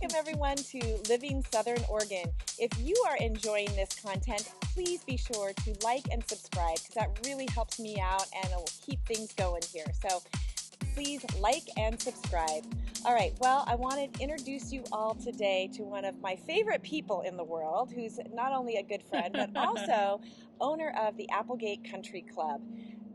welcome everyone to Living Southern Oregon. If you are enjoying this content, please be sure to like and subscribe because that really helps me out and it will keep things going here. So please like and subscribe. All right, well, I want to introduce you all today to one of my favorite people in the world who's not only a good friend, but also owner of the Applegate Country Club.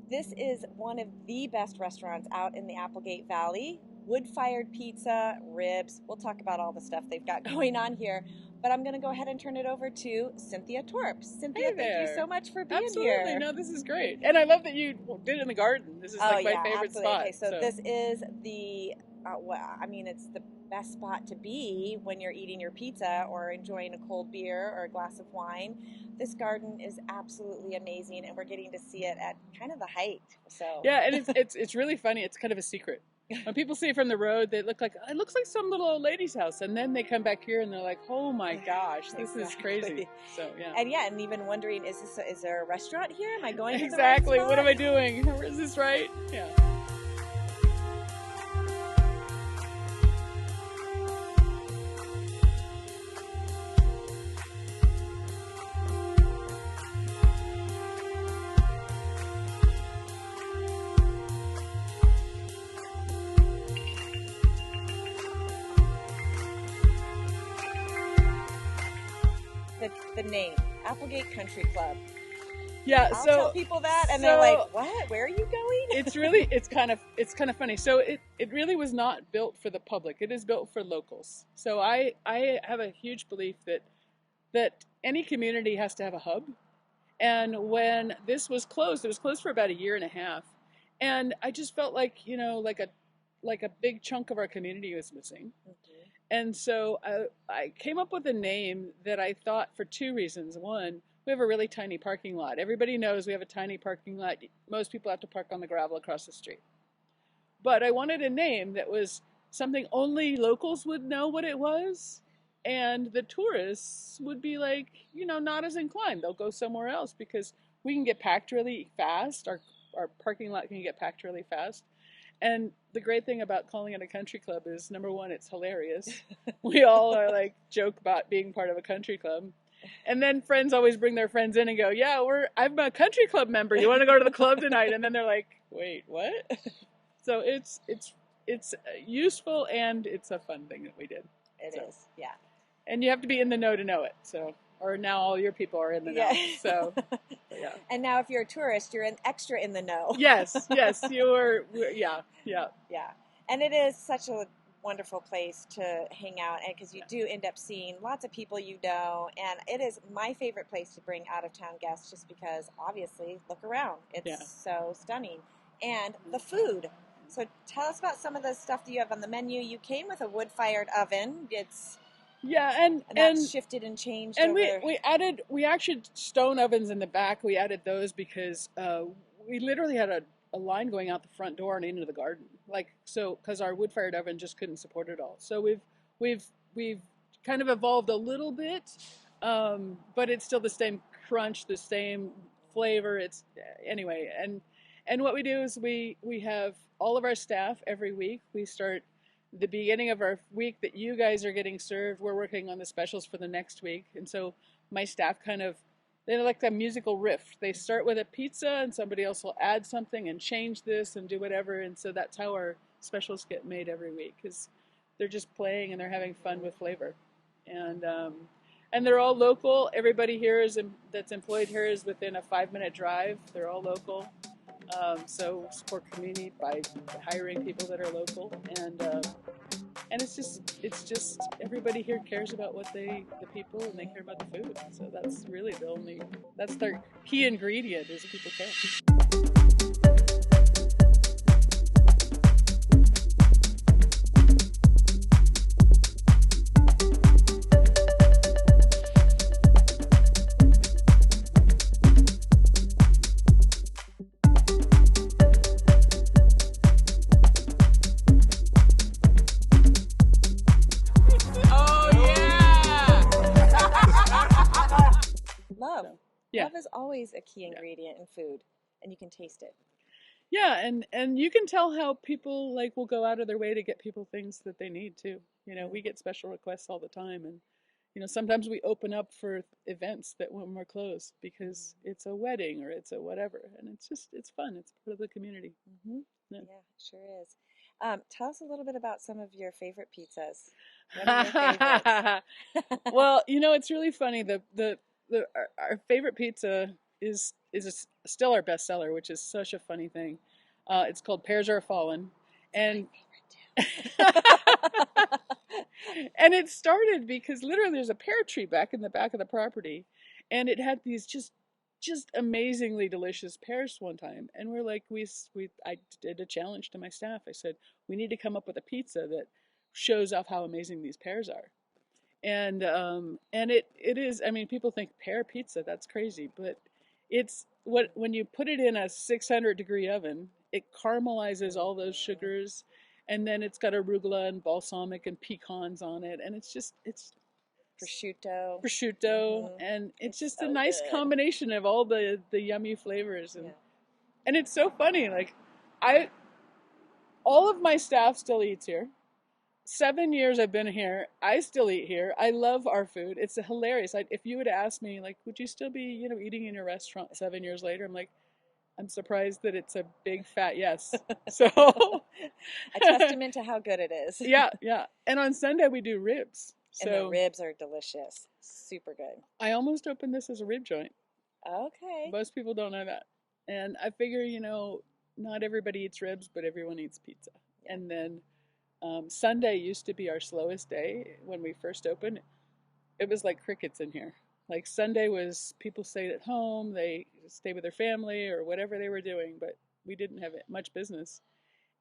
This is one of the best restaurants out in the Applegate Valley. Wood-fired pizza, ribs. We'll talk about all the stuff they've got going on here. But I'm going to go ahead and turn it over to Cynthia Torps. Cynthia, thank you so much for being here. Absolutely. No, this is great. And I love that you did it in the garden. This is like my favorite absolutely. spot. Okay, so this is the, it's the best spot to be when you're eating your pizza or enjoying a cold beer or a glass of wine. This garden is absolutely amazing, and we're getting to see it at kind of the height. So yeah, and it's really funny. It's kind of a secret. When people see it from the road, it looks like some little old lady's house, and then they come back here and they're like, "Oh my gosh, this is crazy!" So yeah, and even wondering, is there a restaurant here? Am I going to exactly? the right spot? What am I doing? Is this right? Yeah. The name Applegate Country Club. Yeah, I'll tell people that, and they're like, "What? Where are you going?" it's kind of funny. So it really was not built for the public. It is built for locals. So I have a huge belief that any community has to have a hub. And when this was closed, it was closed for about a year and a half, and I just felt like like a big chunk of our community was missing. Mm-hmm. And so I came up with a name that I thought for two reasons. One, we have a really tiny parking lot. Everybody knows we have a tiny parking lot. Most people have to park on the gravel across the street. But I wanted a name that was something only locals would know what it was, and the tourists would be like, not as inclined. They'll go somewhere else because we can get packed really fast. Our parking lot can get packed really fast. And the great thing about calling it a country club is, number one, it's hilarious. We all are like joke about being part of a country club. And then friends always bring their friends in and go, "Yeah, I'm a country club member. You want to go to the club tonight?" And then they're like, "Wait, what?" So it's useful, and it's a fun thing that we did. It is, yeah. And you have to be in the know to know it. Or now all your people are in the know. So, yeah. And now if you're a tourist, you're extra in the know. Yes, you're, yeah. Yeah. And it is such a wonderful place to hang out, and because you do end up seeing lots of people you know, and it is my favorite place to bring out-of-town guests just because, obviously, look around. It's so stunning. And the food. So tell us about some of the stuff that you have on the menu. You came with a wood-fired oven. And that's shifted and changed. And we actually stone ovens in the back. We added those because we literally had a line going out the front door and into the garden, because our wood-fired oven just couldn't support it all. So we've kind of evolved a little bit, but it's still the same crunch, the same flavor. Anyway. And what we do is we have all of our staff every week. We start the beginning of our week that you guys are getting served. We're working on the specials for the next week. And so my staff they're like a musical riff. They start with a pizza and somebody else will add something and change this and do whatever. And so that's how our specials get made every week, because they're just playing and they're having fun with flavor. And they're all local. Everybody here that's employed here is within a 5-minute drive. They're all local. So support community by hiring people that are local, and it's just everybody here cares about the people, and they care about the food. So that's really that's their key ingredient is people care. Love is always a key ingredient in food, and you can taste it. Yeah, and you can tell how people will go out of their way to get people things that they need too. You know, we get special requests all the time, and sometimes we open up for events that when we're closed because it's a wedding or it's a whatever, and it's fun. It's part of the community. Mm-hmm. Yeah. Yeah, it sure is. Tell us a little bit about some of your favorite pizzas. What are your favorites? Well, it's really funny. Our favorite pizza still our bestseller, which is such a funny thing. It's called Pears Are Fallen, and and it started because literally there's a pear tree back in the back of the property, and it had these just amazingly delicious pears one time, and we're like I did a challenge to my staff. I said we need to come up with a pizza that shows off how amazing these pears are. And it is, I mean, people think pear pizza, that's crazy, but it's when you put it in a 600-degree oven, it caramelizes all those sugars, and then it's got arugula and balsamic and pecans on it, and it's prosciutto. and it's just so a nice good. combination of all the yummy flavors, Yeah. and it's so funny. Like all of my staff still eats here. 7 years I've been here. I still eat here. I love our food. It's hilarious. If you would ask me, like, would you still be, eating in your restaurant 7 years later? I'm like, I'm surprised that it's a big fat yes. So a testament to how good it is. yeah. And on Sunday we do ribs. So and the ribs are delicious. Super good. I almost opened this as a rib joint. Okay. Most people don't know that. And I figure, not everybody eats ribs, but everyone eats pizza. Yeah. And then Sunday used to be our slowest day when we first opened. It was like crickets in here. Like Sunday was people stayed at home, they stayed with their family or whatever they were doing, but we didn't have much business.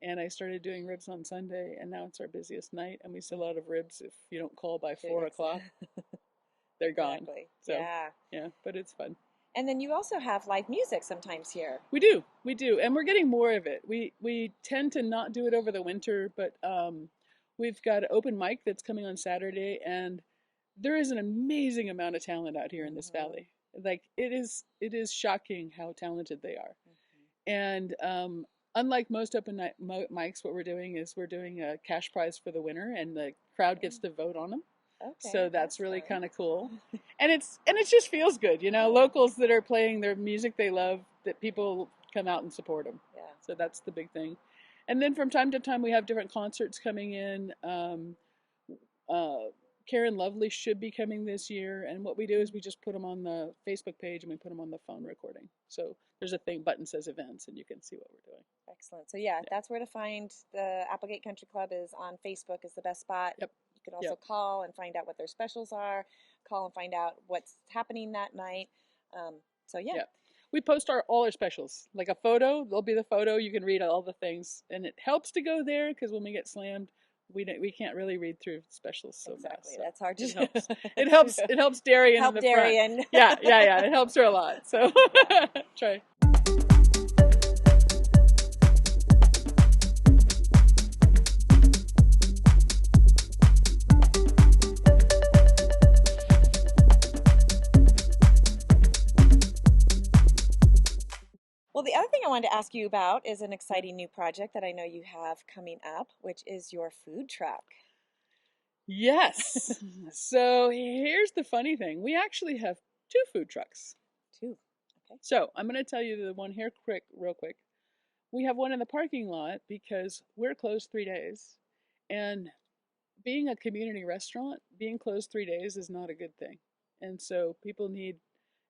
And I started doing ribs on Sunday, and now it's our busiest night, and we sell out of ribs. If you don't call by 4 o'clock, they're gone. Exactly. So, yeah. Yeah, but it's fun. And then you also have live music sometimes here. We do, and we're getting more of it. We tend to not do it over the winter, but we've got an open mic that's coming on Saturday, and there is an amazing amount of talent out here in this valley. Like it is shocking how talented they are. And unlike most open night mics, what we're doing is we're doing a cash prize for the winner, and the crowd gets to vote on them. Okay, so that's really kind of cool, and it just feels good, locals that are playing their music they love, that people come out and support them. Yeah. So that's the big thing. And then from time to time we have different concerts coming in. Karen Lovely should be coming this year, and what we do is we just put them on the Facebook page and we put them on the phone recording. So there's a button says events, and you can see what we're doing. Excellent. So yeah, that's where to find the Applegate Country Club is on Facebook is the best spot. Yep. You can also call and find out what their specials are. Call and find out what's happening that night. So yeah. We post all our specials. Like a photo, there'll be the photo. You can read all the things, and it helps to go there because when we get slammed, we can't really read through specials so exactly. fast. So that's hard to do. It helps. It helps Darian. Help in the Darian. Front. Yeah. It helps her a lot. So try. Well, the other thing I wanted to ask you about is an exciting new project that I know you have coming up, which is your food truck. Yes. So here's the funny thing. We actually have 2 food trucks. 2. Okay. So I'm going to tell you the one here real quick. We have one in the parking lot because we're closed 3 days. And being a community restaurant, being closed 3 days is not a good thing. And so people need,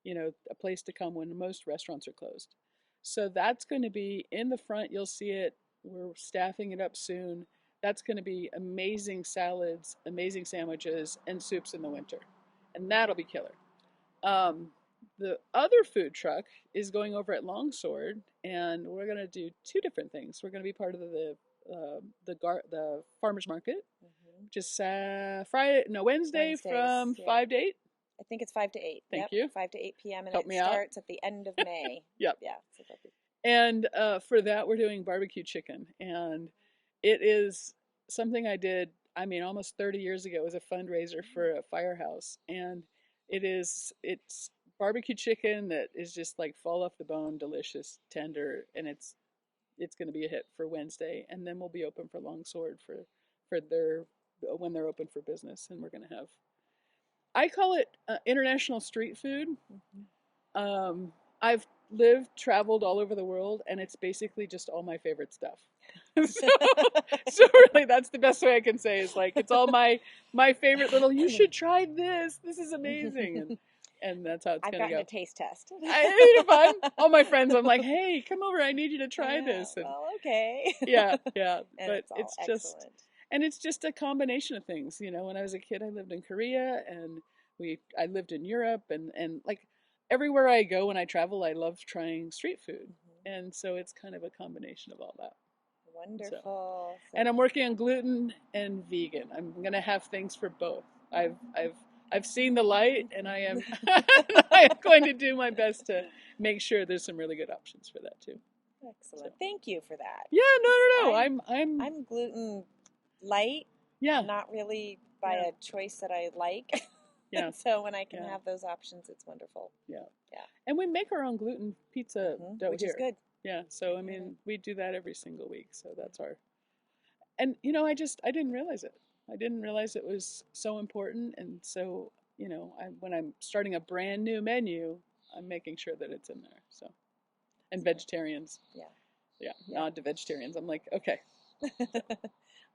a place to come when most restaurants are closed. So that's going to be in the front. You'll see it. We're staffing it up soon. That's going to be amazing salads, amazing sandwiches, and soups in the winter. And that'll be killer. The other food truck is going over at Longsword, and we're going to do 2 different things. We're going to be part of the farmers market, which is Wednesday from 5 to 8. I think it's 5 to 8. Thank you. 5 to 8 p.m. and Help it me starts at the end of May. Yep. Yeah. And for that, we're doing barbecue chicken, and it is something I did, almost 30 years ago as a fundraiser for a firehouse, and it's barbecue chicken that is just like fall off the bone, delicious, tender, and it's going to be a hit for Wednesday, and then we'll be open for Longsword for their when they're open for business, and we're going to have. I call it international street food. I've traveled all over the world, and it's basically just all my favorite stuff. so really, that's the best way I can say is like it's all my favorite little. You should try this. This is amazing, and that's how it's I've gonna gotten go. a taste test. I fun. All my friends, I'm like, hey, come over. I need you to try this. And, well, okay. yeah. And But it's just, excellent. and it's just a combination of things. You know, when I was a kid, I lived in Korea, and I lived in Europe, and like everywhere I go when I travel, I love trying street food, and so it's kind of a combination of all that. Wonderful. And I'm working on gluten and vegan. I'm gonna have things for both. I've seen the light, and I am going to do my best to make sure there's some really good options for that too. Excellent. So. Thank you for that. Yeah, no. I'm gluten light. Yeah. Not really by a choice that I like. Yeah. So when I can have those options, it's wonderful. Yeah. And we make our own gluten pizza dough which here. is good. Yeah. So I mean, we do that every single week. So that's our. And you know, I didn't realize it. I didn't realize it was so important, and so you know, when I'm starting a brand new menu, I'm making sure that it's in there. So, and vegetarians. Yeah. Nod to vegetarians. I'm like, okay.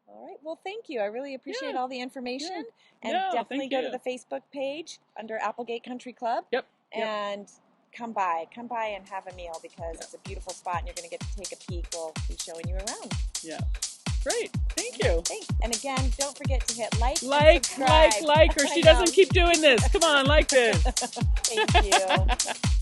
All right. Well, thank you. I really appreciate all the information, and definitely go to the Facebook page under Applegate Country Club. Yep. And come by and have a meal because it's a beautiful spot, and you're going to get to take a peek. We'll be showing you around. Yeah. Great. Thank you. Thanks. And again, don't forget to hit like, or she doesn't keep doing this. Come on, like this. Thank you.